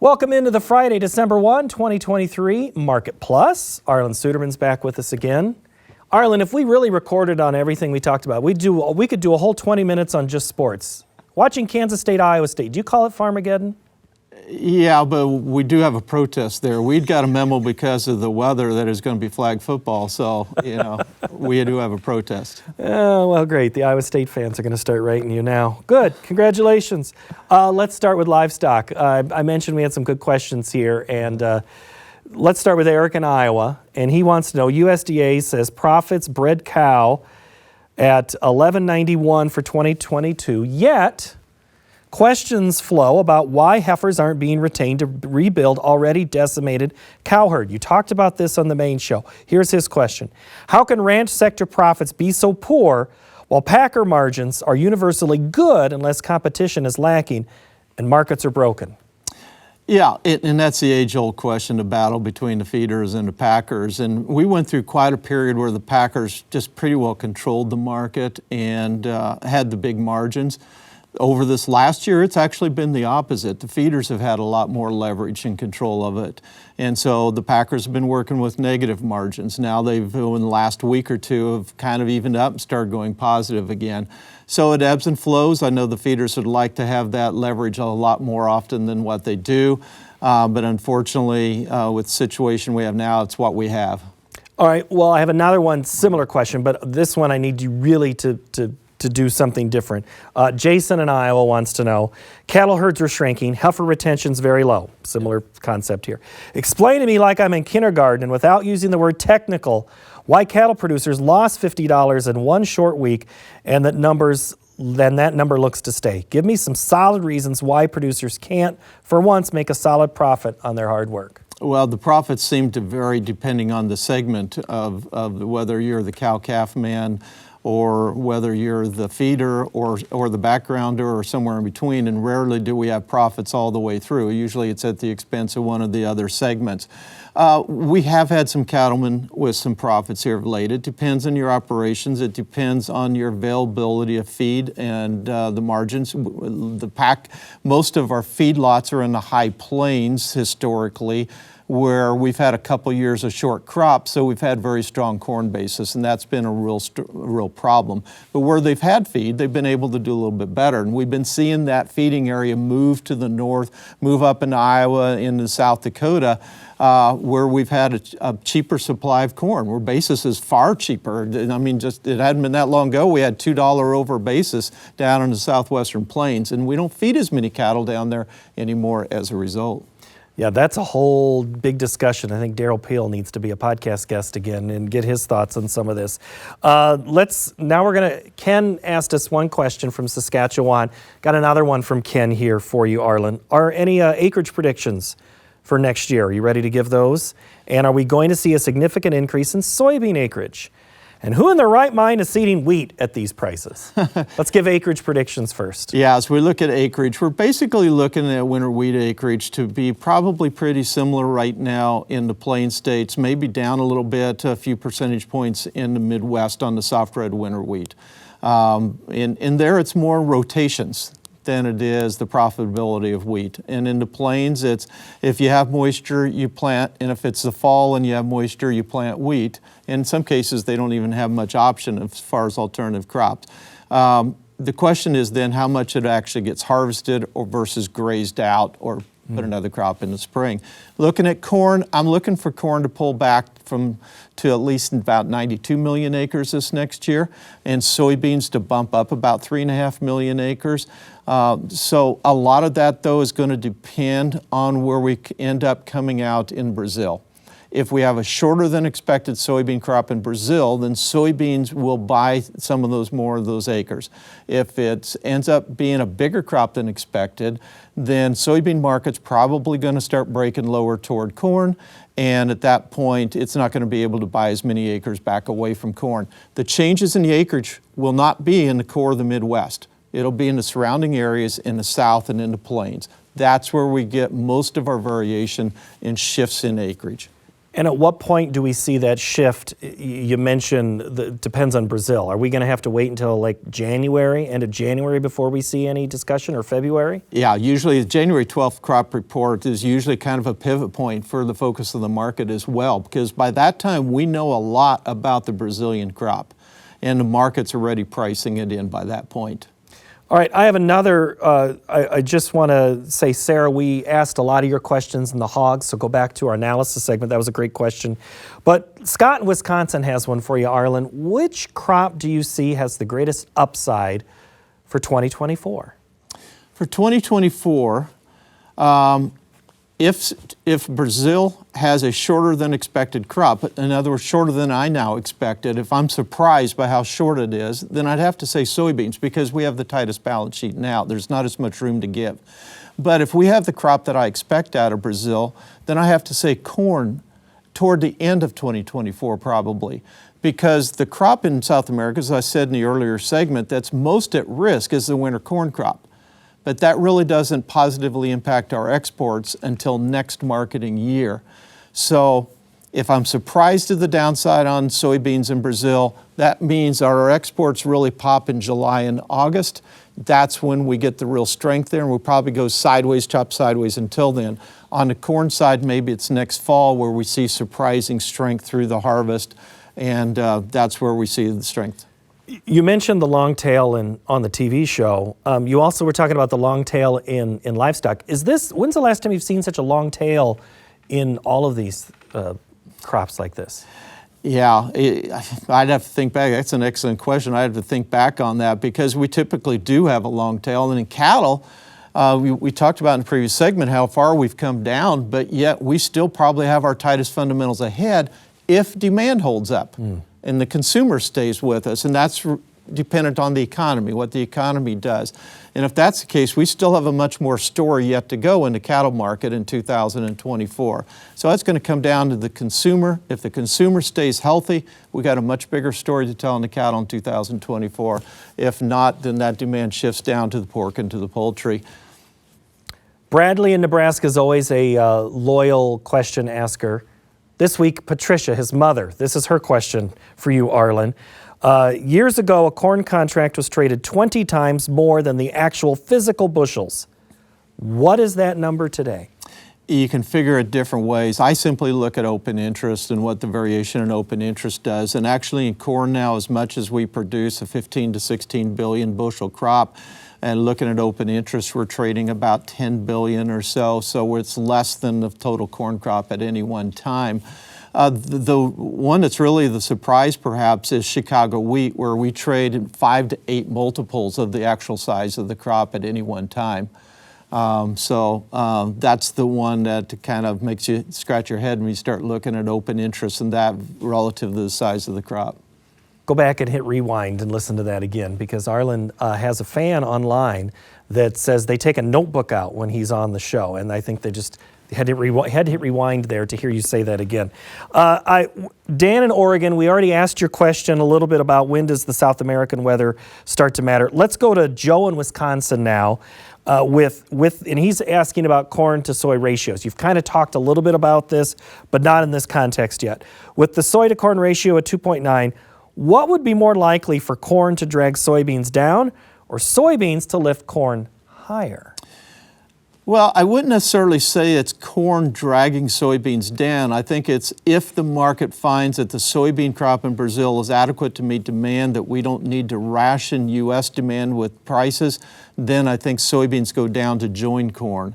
Welcome into the Friday, December 1, 2023 Market Plus. Arlan Suderman's back with us again. Arlan, if we really recorded on everything we talked about, we could do a whole 20 minutes on just sports. Watching Kansas State, Iowa State, do you call it Farmageddon? Yeah, but we do have a protest there. We'd got a memo because of the weather that is going to be flag football, so, we do have a protest. Oh, well, great. The Iowa State fans are going to start writing you now. Good. Congratulations. Let's start with livestock. I mentioned we had some good questions here, and let's start with Eric in Iowa, and he wants to know, USDA says profits bred cow at $11.91 for 2022, yet questions flow about why heifers aren't being retained to rebuild already decimated cow herd. You talked about this on the main show. Here's his question. How can ranch sector profits be so poor while packer margins are universally good unless competition is lacking and markets are broken? Yeah, and that's the age-old question, the battle between the feeders and the packers. And we went through quite a period where the packers just pretty well controlled the market and had the big margins. Over this last year, it's actually been the opposite. The feeders have had a lot more leverage and control of it. And so the packers have been working with negative margins. Now they've, in the last week or two, have kind of evened up and started going positive again. So it ebbs and flows. I know the feeders would like to have that leverage a lot more often than what they do. But unfortunately, with the situation we have now, it's what we have. All right, well, I have another one, similar question, but this one I need you really to do something different. Jason in Iowa wants to know, cattle herds are shrinking, heifer retention's very low. Similar concept here. Explain to me like I'm in kindergarten and without using the word technical, why cattle producers lost $50 in one short week and that number looks to stay. Give me some solid reasons why producers can't, for once, make a solid profit on their hard work. Well, the profits seem to vary depending on the segment of whether you're the cow-calf man or whether you're the feeder or the backgrounder or somewhere in between, and rarely do we have profits all the way through. Usually it's at the expense of one of the other segments. We have had some cattlemen with some profits here of late. It depends on your operations. It depends on your availability of feed and the margins. Most of our feedlots are in the high plains historically, where we've had a couple years of short crops, so we've had very strong corn basis, and that's been a real problem. But where they've had feed, they've been able to do a little bit better, and we've been seeing that feeding area move to the north, move up into Iowa, into South Dakota, where we've had a cheaper supply of corn, where basis is far cheaper. I mean, it hadn't been that long ago, we had $2 over basis down in the southwestern plains, and we don't feed as many cattle down there anymore as a result. Yeah, that's a whole big discussion. I think Darrell Peel needs to be a podcast guest again and get his thoughts on some of this. Ken asked us one question from Saskatchewan. Got another one from Ken here for you, Arlan. Are any acreage predictions for next year? Are you ready to give those? And are we going to see a significant increase in soybean acreage? And who in their right mind is seeding wheat at these prices? Let's give acreage predictions first. Yeah, as we look at acreage, we're basically looking at winter wheat acreage to be probably pretty similar right now in the plain states, maybe down a little bit, a few percentage points in the Midwest on the soft red winter wheat. In there, it's more rotations than it is the profitability of wheat. And in the plains, it's if you have moisture, you plant, and if it's the fall and you have moisture, you plant wheat. In some cases, they don't even have much option as far as alternative crops. The question is then how much it actually gets harvested or versus grazed out or put another crop in the spring. Looking at corn, I'm looking for corn to pull back to at least about 92 million acres this next year, and soybeans to bump up about 3.5 million acres. So a lot of that, though, is going to depend on where we end up coming out in Brazil. If we have a shorter than expected soybean crop in Brazil, then soybeans will buy some of those more of those acres. If it ends up being a bigger crop than expected, then soybean market's probably going to start breaking lower toward corn, and at that point, it's not going to be able to buy as many acres back away from corn. The changes in the acreage will not be in the core of the Midwest. It'll be in the surrounding areas in the south and in the plains. That's where we get most of our variation in shifts in acreage. And at what point do we see that shift? You mentioned it depends on Brazil. Are we going to have to wait until like January, end of January, before we see any discussion, or February? Yeah, usually the January 12th crop report is usually kind of a pivot point for the focus of the market as well, because by that time we know a lot about the Brazilian crop, and the market's already pricing it in by that point. All right, I have another, I just want to say, Sarah, we asked a lot of your questions in the hogs, so go back to our analysis segment. That was a great question. But Scott in Wisconsin has one for you, Arlan. Which crop do you see has the greatest upside for 2024? For 2024, if Brazil has a shorter than expected crop, in other words, shorter than I now expected, if I'm surprised by how short it is, then I'd have to say soybeans, because we have the tightest balance sheet now. There's not as much room to give. But if we have the crop that I expect out of Brazil, then I have to say corn toward the end of 2024 probably, because the crop in South America, as I said in the earlier segment, that's most at risk is the winter corn crop. But that really doesn't positively impact our exports until next marketing year. So if I'm surprised to the downside on soybeans in Brazil, that means our exports really pop in July and August. That's when we get the real strength there, and we'll probably go sideways, chop sideways until then. On the corn side, maybe it's next fall where we see surprising strength through the harvest, and that's where we see the strength. You mentioned the long tail on the TV show. You also were talking about the long tail in livestock. When's the last time you've seen such a long tail in all of these crops like this? Yeah, I'd have to think back. That's an excellent question. I'd have to think back on that, because we typically do have a long tail. And in cattle, we talked about in the previous segment how far we've come down, but yet we still probably have our tightest fundamentals ahead if demand holds up. And the consumer stays with us, and that's dependent on the economy, what the economy does. And if that's the case, we still have a much more story yet to go in the cattle market in 2024. So that's going to come down to the consumer. If the consumer stays healthy, we got a much bigger story to tell in the cattle in 2024. If not, then that demand shifts down to the pork and to the poultry. Bradley in Nebraska is always a loyal question asker. This week, Patricia, his mother, this is her question for you, Arlan. Years ago, a corn contract was traded 20 times more than the actual physical bushels. What is that number today? You can figure it different ways. I simply look at open interest and what the variation in open interest does. And actually in corn now, as much as we produce a 15 to 16 billion bushel crop, and looking at open interest, we're trading about 10 billion or so. So it's less than the total corn crop at any one time. The one that's really the surprise perhaps is Chicago wheat, where we trade 5 to 8 multiples of the actual size of the crop at any one time. So that's the one that kind of makes you scratch your head when you start looking at open interest and that relative to the size of the crop. Go back and hit rewind and listen to that again, because Arlan has a fan online that says they take a notebook out when he's on the show, and I think they just had to hit rewind there to hear you say that again. Dan in Oregon, we already asked your question a little bit about when does the South American weather start to matter. Let's go to Joe in Wisconsin now, and he's asking about corn to soy ratios. You've kind of talked a little bit about this, but not in this context yet. With the soy to corn ratio at 2.9, what would be more likely for corn to drag soybeans down or soybeans to lift corn higher? Well, I wouldn't necessarily say it's corn dragging soybeans down. I think it's if the market finds that the soybean crop in Brazil is adequate to meet demand, that we don't need to ration U.S. demand with prices, then I think soybeans go down to join corn.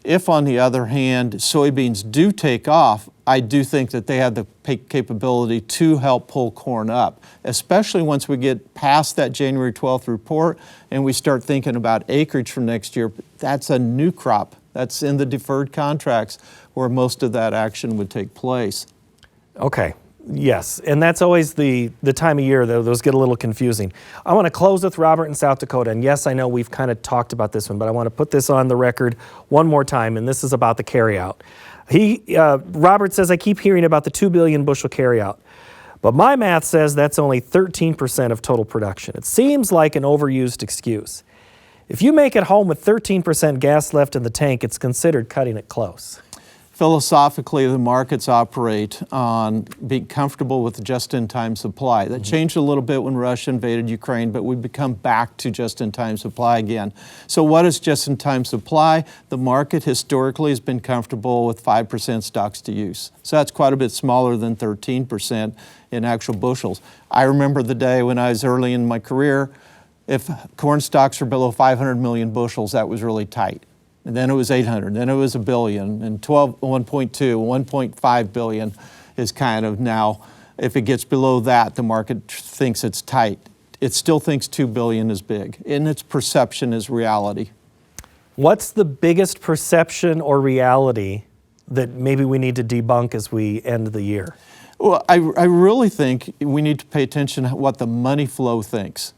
If, on the other hand, soybeans do take off, I do think that they have the capability to help pull corn up, especially once we get past that January 12th report and we start thinking about acreage for next year. That's a new crop. That's in the deferred contracts where most of that action would take place. Okay. Yes, and that's always the time of year, though. Those get a little confusing. I want to close with Robert in South Dakota, and yes, I know we've kind of talked about this one, but I want to put this on the record one more time, and this is about the carryout. Robert says, I keep hearing about the 2 billion bushel carryout, but my math says that's only 13% of total production. It seems like an overused excuse. If you make it home with 13% gas left in the tank, it's considered cutting it close. philosophically, the markets operate on being comfortable with just-in-time supply. That changed a little bit when Russia invaded Ukraine, but we've become back to just-in-time supply again. So what is just-in-time supply? The market historically has been comfortable with 5% stocks to use. So that's quite a bit smaller than 13% in actual bushels. I remember the day when I was early in my career, if corn stocks were below 500 million bushels, that was really tight. And then it was 800, then it was a billion, and 1.2, 1.5 billion is kind of now, if it gets below that, the market thinks it's tight. It still thinks 2 billion is big, and its perception is reality. What's the biggest perception or reality that maybe we need to debunk as we end the year? Well, I really think we need to pay attention to what the money flow thinks.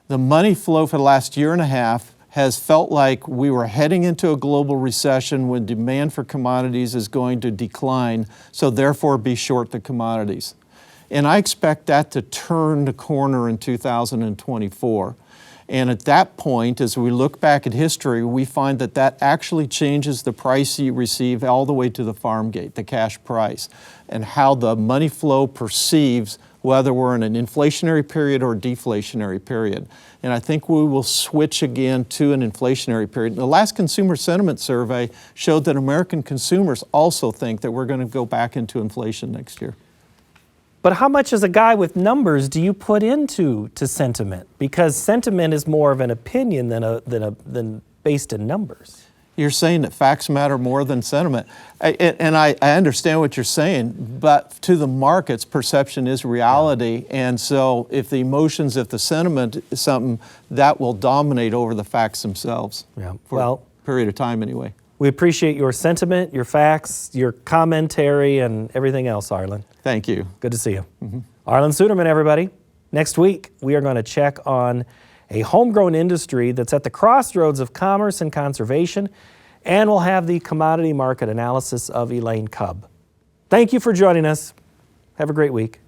The money flow for the last year and a half has felt like we were heading into a global recession when demand for commodities is going to decline, so therefore be short the commodities. And I expect that to turn the corner in 2024. And at that point, as we look back at history, we find that that actually changes the price you receive all the way to the farm gate, the cash price, and how the money flow perceives whether we're in an inflationary period or deflationary period. And I think we will switch again to an inflationary period. The last consumer sentiment survey showed that American consumers also think that we're going to go back into inflation next year. But how much as a guy with numbers do you put into sentiment? Because sentiment is more of an opinion than based in numbers. You're saying that facts matter more than sentiment. I understand what you're saying, but to the markets, perception is reality. Yeah. And so if the emotions, if the sentiment is something, that will dominate over the facts themselves. Yeah. For a period of time anyway. We appreciate your sentiment, your facts, your commentary, and everything else, Arlan. Thank you. Good to see you. Mm-hmm. Arlan Suderman, everybody. Next week, we are going to check on a homegrown industry that's at the crossroads of commerce and conservation, and we'll have the commodity market analysis of Elaine Cubb. Thank you for joining us. Have a great week.